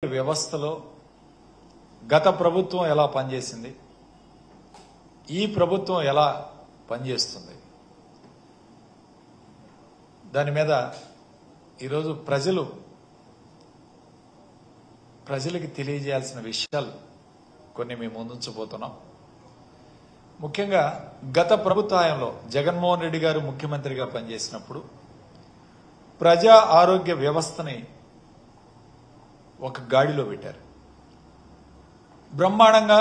వ్యవస్థలో గత ప్రభుత్వం ఎలా పనిచేసింది, ఈ ప్రభుత్వం ఎలా పనిచేస్తుంది, దాని మీద ఈరోజు ప్రజలకి తెలియజేయాల్సిన విషయాలు కొన్ని మేము ముందుంచబోతున్నాం. ముఖ్యంగా గత ప్రభుత్వంలో జగన్మోహన్ రెడ్డి గారు ముఖ్యమంత్రిగా పనిచేసినప్పుడు ప్రజా ఆరోగ్య వ్యవస్థని ఒక గాడిలో పెట్టారు. బ్రహ్మాండంగా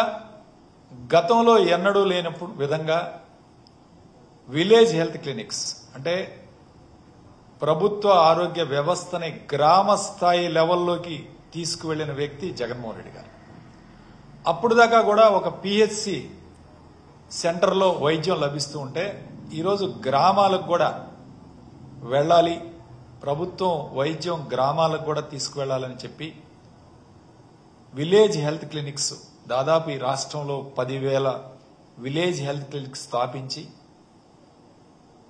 గతంలో ఎన్నడూ లేనప్పుడు విధంగా విలేజ్ హెల్త్ క్లినిక్స్ అంటే ప్రభుత్వ ఆరోగ్య వ్యవస్థని గ్రామ స్థాయి లెవెల్లోకి తీసుకువెళ్లిన వ్యక్తి జగన్మోహన్ రెడ్డి గారు. అప్పుడు దాకా కూడా ఒక పిహెచ్సి సెంటర్లో వైద్యం లభిస్తూ ఉంటే ఈరోజు గ్రామాలకు కూడా వెళ్ళాలి, ప్రభుత్వం వైద్యం గ్రామాలకు కూడా తీసుకువెళ్లాలని చెప్పి విలేజ్ హెల్త్ క్లినిక్స్ దాదాపు ఈ రాష్ట్రంలో 10,000 విలేజ్ హెల్త్ క్లినిక్స్ స్థాపించి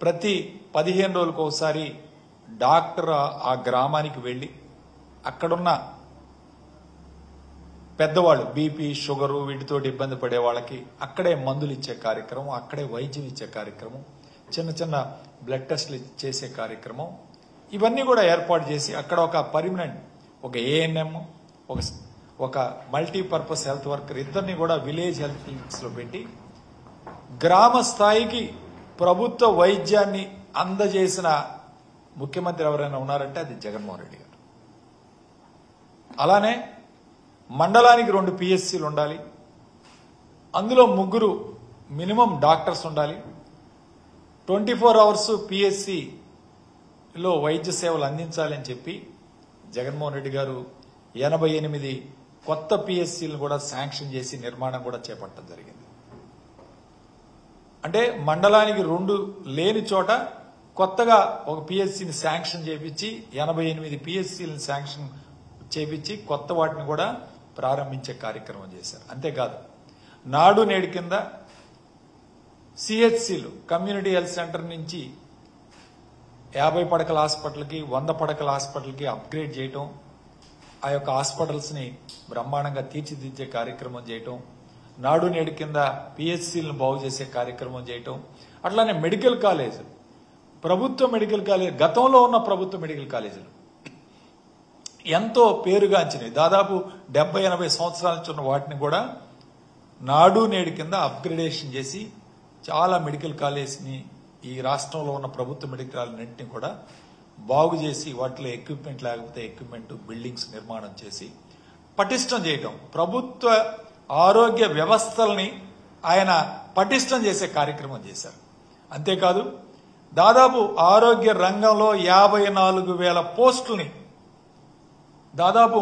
ప్రతి 15 రోజులకు ఒకసారి డాక్టర్ ఆ గ్రామానికి వెళ్లి అక్కడున్న పెద్దవాళ్ళు బీపీ షుగరు వీటితోటి ఇబ్బంది పడే వాళ్ళకి అక్కడే మందులు ఇచ్చే కార్యక్రమం, అక్కడే వైద్యం ఇచ్చే కార్యక్రమం, చిన్న చిన్న బ్లడ్ టెస్టులు చేసే కార్యక్రమం ఇవన్నీ కూడా ఏర్పాటు చేసి అక్కడ ఒక పర్మనెంట్ ఒక ఏఎన్ఎం ఒక మల్టీపర్పస్ హెల్త్ వర్కర్ ఇద్దరిని కూడా విలేజ్ హెల్త్ క్లినిక్స్ లో పెట్టి గ్రామ స్థాయికి ప్రభుత్వ వైద్యాన్ని అందజేసిన ముఖ్యమంత్రి ఎవరైనా ఉన్నారంటే అది జగన్మోహన్ రెడ్డి గారు. అలానే మండలానికి 2 పిఎస్సీలు ఉండాలి, అందులో 3 మినిమం డాక్టర్స్ ఉండాలి, 24 అవర్స్ పిఎస్సిలో వైద్య సేవలు అందించాలని చెప్పి జగన్మోహన్ రెడ్డి గారు 88 కొత్త పిఎస్సీలను కూడా శాంక్షన్ చేసి నిర్మాణం కూడా చేపట్టడం జరిగింది. అంటే మండలానికి 2 లేని చోట కొత్తగా ఒక పిఎస్సీని శాంక్షన్ చేపించి 88 పిఎస్సీలను శాంక్షన్ చేపించి కొత్త వాటిని కూడా ప్రారంభించే కార్యక్రమం చేశారు. అంతేకాదు నాడు నేడు కింద సిహెచ్సిలు కమ్యూనిటీ హెల్త్ సెంటర్ నుంచి 50 పడకల హాస్పిటల్కి 100 పడకల హాస్పిటల్కి అప్గ్రేడ్ చేయటం, ఆ యొక్క హాస్పిటల్స్ ని బ్రహ్మాండంగా తీర్చిదిద్దే కార్యక్రమం చేయటం, నాడు నేడు కింద పిహెచ్సిలను బాగు చేసే కార్యక్రమం చేయటం, అట్లానే మెడికల్ కాలేజ్ ప్రభుత్వ మెడికల్ కాలేజ్ గతంలో ఉన్న ప్రభుత్వ మెడికల్ కాలేజీలు ఎంతో పేరుగాంచినవి దాదాపు 70-80 సంవత్సరాల నుంచి ఉన్న వాటిని కూడా నాడు నేడు కింద అప్గ్రేడేషన్ చేసి చాలా మెడికల్ కాలేజ్ని ఈ రాష్ట్రంలో ఉన్న ప్రభుత్వ మెడికల్ కాలేజీని కూడా బాగు చేసి వాటిలో ఎక్విప్మెంట్ లేకపోతే ఎక్విప్మెంట్ బిల్డింగ్స్ నిర్మాణం చేసి పటిష్టం చేయటం, ప్రభుత్వ ఆరోగ్య వ్యవస్థల్ని ఆయన పటిష్టం చేసే కార్యక్రమం చేశారు. అంతేకాదు దాదాపు ఆరోగ్య రంగంలో 54,000 పోస్టుల్ని దాదాపు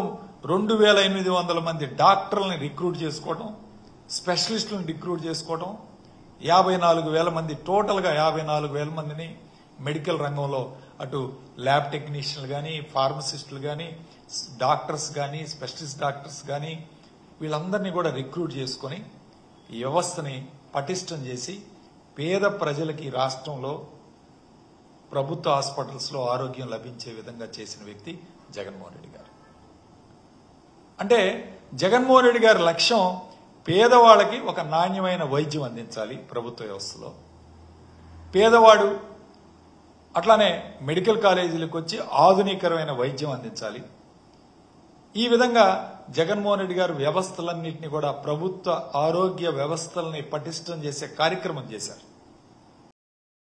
2,800 మంది డాక్టర్లని రిక్రూట్ చేసుకోవడం, స్పెషలిస్టులను రిక్రూట్ చేసుకోవడం, 54,000 మంది టోటల్గా 54,000 మందిని మెడికల్ రంగంలో అటు ల్యాబ్ టెక్నీషియన్లు కానీ, ఫార్మసిస్టులు కానీ, డాక్టర్స్ కానీ, స్పెషలిస్ట్ డాక్టర్స్ కానీ వీళ్ళందరినీ కూడా రిక్రూట్ చేసుకుని ఈ వ్యవస్థని పటిష్టం చేసి పేద ప్రజలకి రాష్ట్రంలో ప్రభుత్వ హాస్పిటల్స్ లో ఆరోగ్యం లభించే విధంగా చేసిన వ్యక్తి జగన్మోహన్ రెడ్డి గారు. అంటే జగన్మోహన్ రెడ్డి గారి లక్ష్యం పేదవాళ్ళకి ఒక నాణ్యమైన వైద్యం అందించాలి ప్రభుత్వ వ్యవస్థలో. పేదవాడు అట్లానే మెడికల్ కాలేజీలకు వచ్చి ఆధునికరమైన వైద్యం అందించాలి. ఈ విధంగా జగన్మోహన్ రెడ్డి గారు వ్యవస్థలన్నింటినీ కూడా ప్రభుత్వ ఆరోగ్య వ్యవస్థలని పటిష్టం చేసే కార్యక్రమం చేశారు.